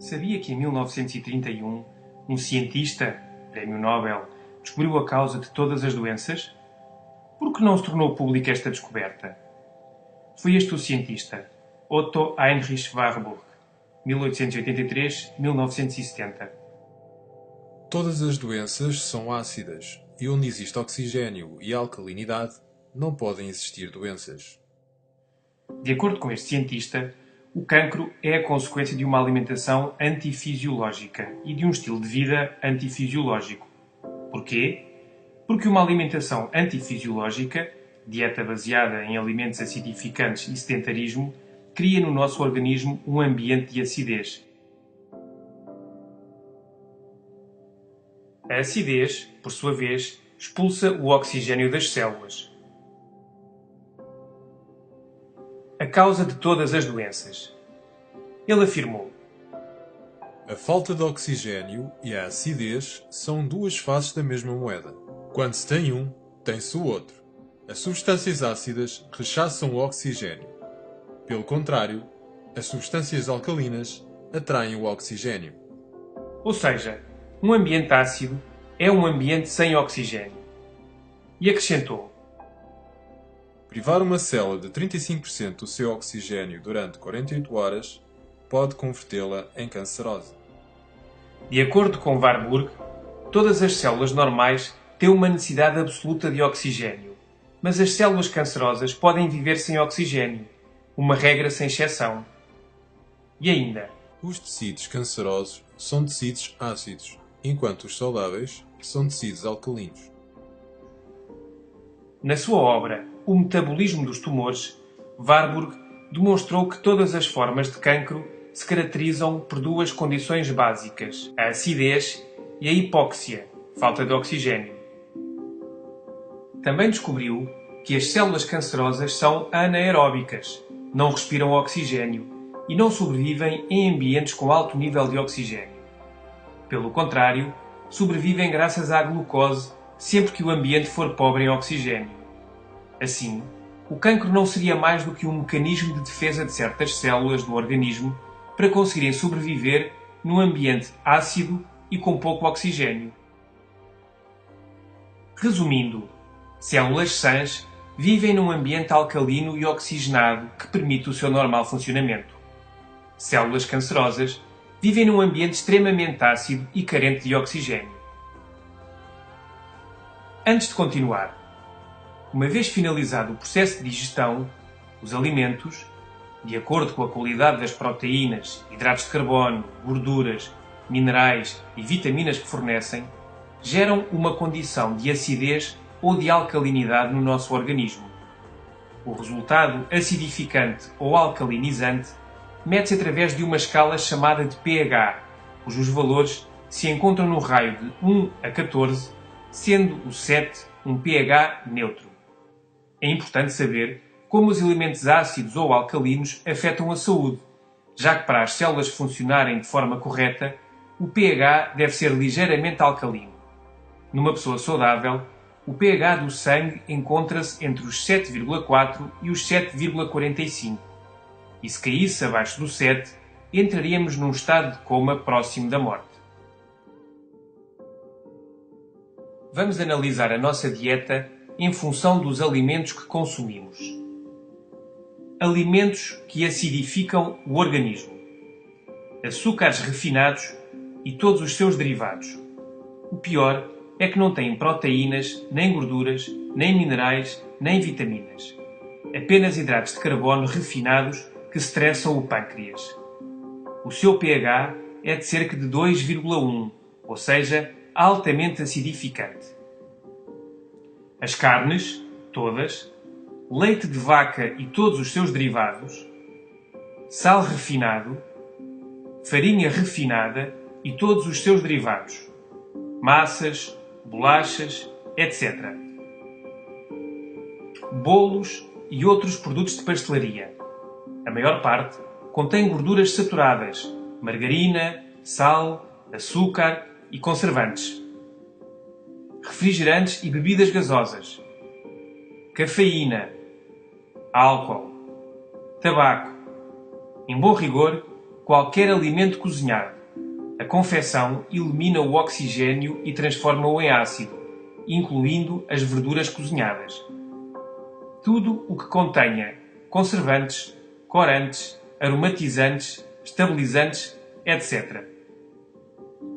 Sabia que em 1931 um cientista, Prémio Nobel, descobriu a causa de todas as doenças? Por que não se tornou pública esta descoberta? Foi este o cientista, Otto Heinrich Warburg, 1883-1970. Todas as doenças são ácidas, e onde existe oxigênio e alcalinidade, não podem existir doenças. De acordo com este cientista, o cancro é a consequência de uma alimentação antifisiológica e de um estilo de vida antifisiológico. Porquê? Porque uma alimentação antifisiológica, dieta baseada em alimentos acidificantes e sedentarismo, cria no nosso organismo um ambiente de acidez. A acidez, por sua vez, expulsa o oxigênio das células. A causa de todas as doenças. Ele afirmou: A falta de oxigênio e a acidez são duas faces da mesma moeda. Quando se tem um, tem-se o outro. As substâncias ácidas rechaçam o oxigênio. Pelo contrário, as substâncias alcalinas atraem o oxigênio. Ou seja, um ambiente ácido é um ambiente sem oxigênio. E acrescentou: Privar uma célula de 35% do seu oxigênio durante 48 horas pode convertê-la em cancerosa. De acordo com Warburg, todas as células normais têm uma necessidade absoluta de oxigênio, mas as células cancerosas podem viver sem oxigênio, uma regra sem exceção. E ainda, Os tecidos cancerosos são tecidos ácidos, enquanto os saudáveis são tecidos alcalinos. na sua obra O Metabolismo dos Tumores, Warburg demonstrou que todas as formas de cancro se caracterizam por duas condições básicas: a acidez e a hipóxia, falta de oxigênio. Também descobriu que as células cancerosas são anaeróbicas, não respiram oxigênio e não sobrevivem em ambientes com alto nível de oxigênio. Pelo contrário, sobrevivem graças à glucose sempre que o ambiente for pobre em oxigênio. Assim, o cancro não seria mais do que um mecanismo de defesa de certas células do organismo para conseguirem sobreviver num ambiente ácido e com pouco oxigênio. Resumindo, células sãs vivem num ambiente alcalino e oxigenado que permite o seu normal funcionamento. Células cancerosas vivem num ambiente extremamente ácido e carente de oxigênio. Antes de continuar, uma vez finalizado o processo de digestão, os alimentos, de acordo com a qualidade das proteínas, hidratos de carbono, gorduras, minerais e vitaminas que fornecem, geram uma condição de acidez ou de alcalinidade no nosso organismo. O resultado acidificante ou alcalinizante mede-se através de uma escala chamada de pH, cujos valores se encontram no raio de 1 a 14, sendo o 7 um pH neutro. É importante saber como os elementos ácidos ou alcalinos afetam a saúde, já que para as células funcionarem de forma correta, o pH deve ser ligeiramente alcalino. Numa pessoa saudável, o pH do sangue encontra-se entre os 7,4 e os 7,45. E se caísse abaixo do 7, entraríamos num estado de coma próximo da morte. Vamos analisar a nossa dieta em função dos alimentos que consumimos. Alimentos que acidificam o organismo: açúcares refinados e todos os seus derivados. O pior é que não têm proteínas, nem gorduras, nem minerais, nem vitaminas. Apenas hidratos de carbono refinados que estressam o pâncreas. O seu pH é de cerca de 2,1, ou seja, altamente acidificante. As carnes, todas, leite de vaca e todos os seus derivados, sal refinado, farinha refinada e todos os seus derivados, massas, bolachas, etc. Bolos e outros produtos de pastelaria. A maior parte contém gorduras saturadas, margarina, sal, açúcar e conservantes. Refrigerantes e bebidas gasosas. Cafeína, álcool, tabaco. Em bom rigor, qualquer alimento cozinhado. A confecção elimina o oxigênio e transforma-o em ácido, incluindo as verduras cozinhadas. Tudo o que contenha conservantes, corantes, aromatizantes, estabilizantes, etc.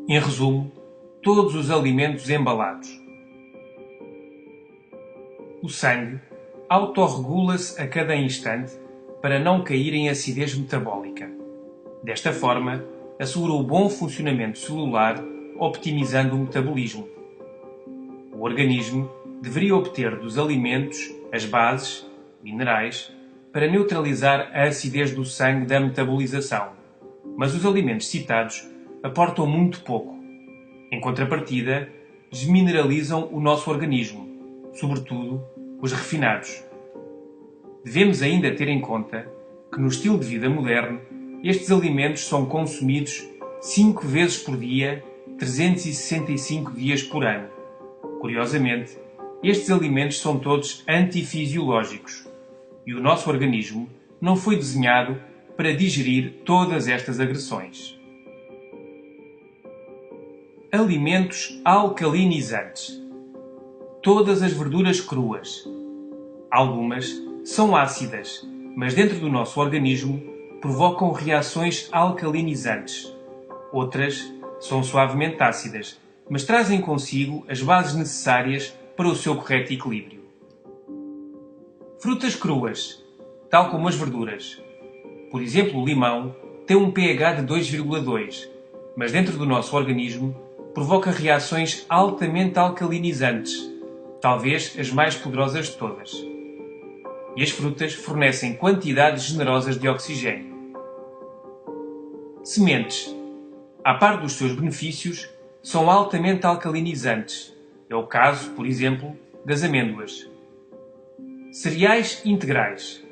Em resumo, todos os alimentos embalados. O sangue autorregula-se a cada instante para não cair em acidez metabólica. Desta forma, assegura o bom funcionamento celular, optimizando o metabolismo. O organismo deveria obter dos alimentos as bases, minerais, para neutralizar a acidez do sangue da metabolização, mas os alimentos citados aportam muito pouco. Em contrapartida, desmineralizam o nosso organismo, sobretudo os refinados. Devemos ainda ter em conta que no estilo de vida moderno, estes alimentos são consumidos 5 vezes por dia, 365 dias por ano. Curiosamente, estes alimentos são todos antifisiológicos e o nosso organismo não foi desenhado para digerir todas estas agressões. Alimentos alcalinizantes. Todas as verduras cruas. Algumas são ácidas, mas dentro do nosso organismo provocam reações alcalinizantes. Outras são suavemente ácidas, mas trazem consigo as bases necessárias para o seu correto equilíbrio. Frutas cruas, tal como as verduras. Por exemplo, o limão tem um pH de 2,2, mas dentro do nosso organismo provoca reações altamente alcalinizantes, talvez as mais poderosas de todas. E as frutas fornecem quantidades generosas de oxigênio. Sementes, a par dos seus benefícios, são altamente alcalinizantes. É o caso, por exemplo, das amêndoas. Cereais integrais.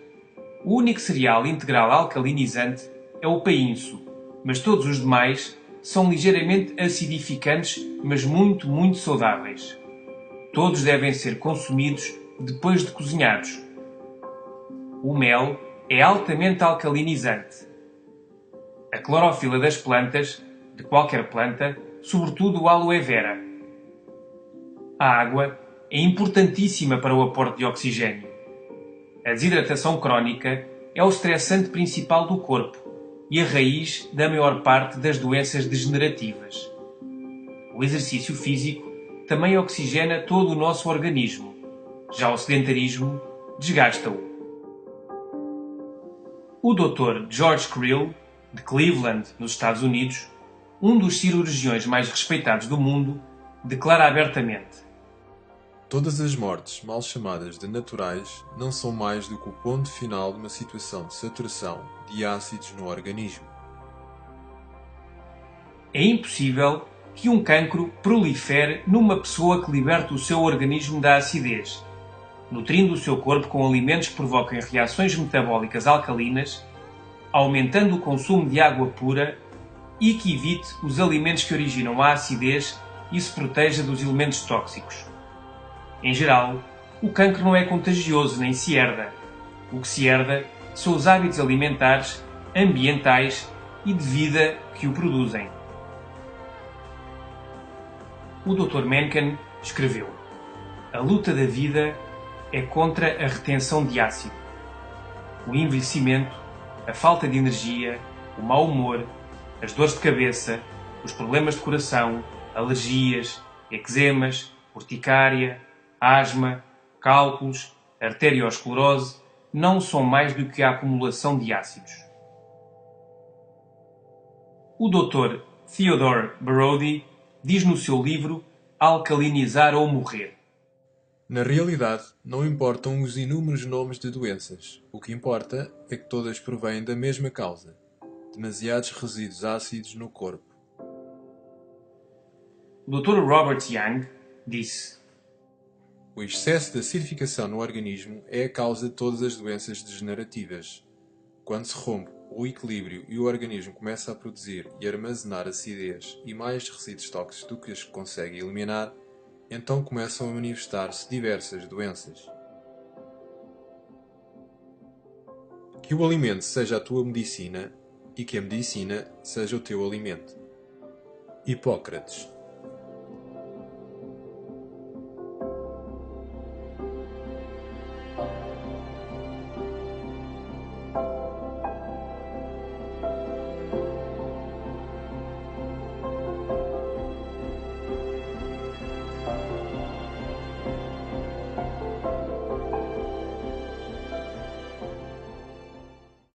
O único cereal integral alcalinizante é o painço, mas todos os demais são ligeiramente acidificantes, mas muito saudáveis. Todos devem ser consumidos depois de cozinhados. O mel é altamente alcalinizante. A clorofila das plantas, de qualquer planta, sobretudo o aloe vera. A água é importantíssima para o aporte de oxigênio. A desidratação crónica é o estressante principal do corpo e a raiz da maior parte das doenças degenerativas. O exercício físico também oxigena todo o nosso organismo. Já o sedentarismo desgasta-o. O Dr. George Krill, de Cleveland, nos Estados Unidos, um dos cirurgiões mais respeitados do mundo, declara abertamente: Todas as mortes, mal chamadas de naturais, não são mais do que o ponto final de uma situação de saturação de ácidos no organismo. É impossível que um cancro prolifere numa pessoa que liberta o seu organismo da acidez, nutrindo o seu corpo com alimentos que provoquem reações metabólicas alcalinas, aumentando o consumo de água pura e que evite os alimentos que originam a acidez e se proteja dos elementos tóxicos. Em geral, o cancro não é contagioso nem se herda. O que se herda são os hábitos alimentares, ambientais e de vida que o produzem. O Dr. Mencken escreveu: a luta da vida é contra a retenção de ácido. O envelhecimento, a falta de energia, o mau humor, as dores de cabeça, os problemas de coração, alergias, eczemas, urticária, asma, cálculos, arteriosclerose não são mais do que a acumulação de ácidos. O Dr. Theodore Brody diz no seu livro Alcalinizar ou Morrer: Na realidade, não importam os inúmeros nomes de doenças. O que importa é que todas provêm da mesma causa: demasiados resíduos ácidos no corpo. O Dr. Robert Young disse: o excesso de acidificação no organismo é a causa de todas as doenças degenerativas. Quando se rompe o equilíbrio e o organismo começa a produzir e armazenar acidez e mais resíduos tóxicos do que os que consegue eliminar, então começam a manifestar-se diversas doenças. Que o alimento seja a tua medicina e que a medicina seja o teu alimento. Hipócrates.